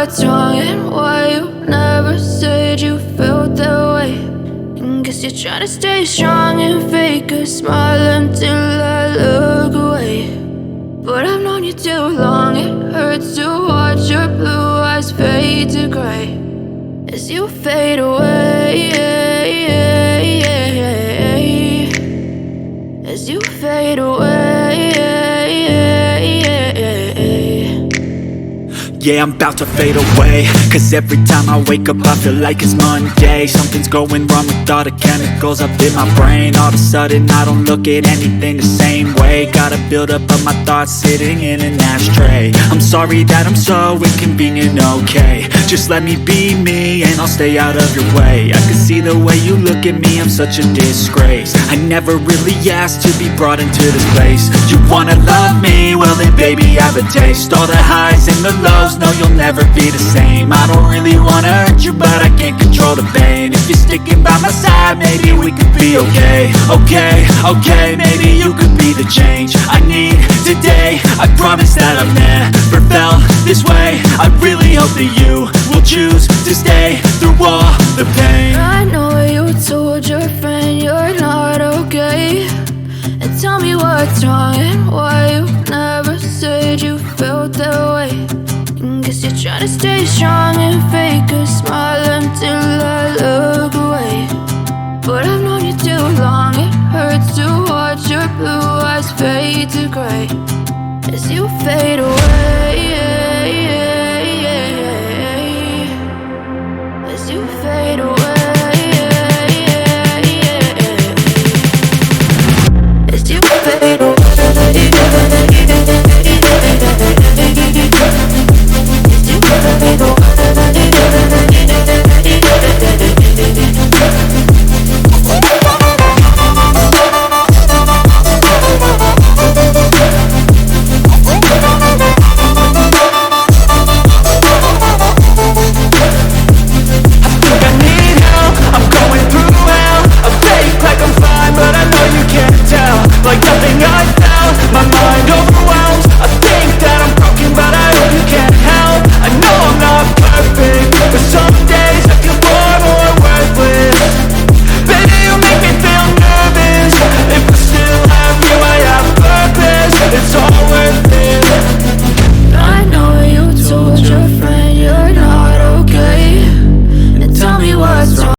what's wrong and why you never said you felt that way. And guess you're trying to stay strong and fake a smile until I look away. But I've known you too long, it hurts to watch your blue eyes fade to gray as you fade away, as you fade away. Yeah, I'm about to fade away, cause every time I wake up I feel like it's Monday. Something's going wrong with all the chemicals up in my brain. All of a sudden I don't look at anything the same way. Got a buildup of my thoughts sitting in an ashtray. I'm sorry that I'm so inconvenient, okay. Just let me be me and I'll stay out of your way. I can see the way you look at me, I'm such a disgrace. I never really asked to be brought into this place. You wanna love me? Well then baby I have a taste. All the highs and the lows, no, you'll never be the same. I don't really wanna hurt you, but I can't control the pain. If you're sticking by my side, maybe we could be okay. Okay, maybe you could be the change I need today. I promise that I've never felt this way. I really hope that you will choose to stay through all the pain. I know you told your friend you're not okay, and tell me what's wrong and why you never said you felt that way. Guess you're trying to stay strong and fake a smile until I look away. But I've known you too long, it hurts to watch your blue eyes fade to gray as you fade away.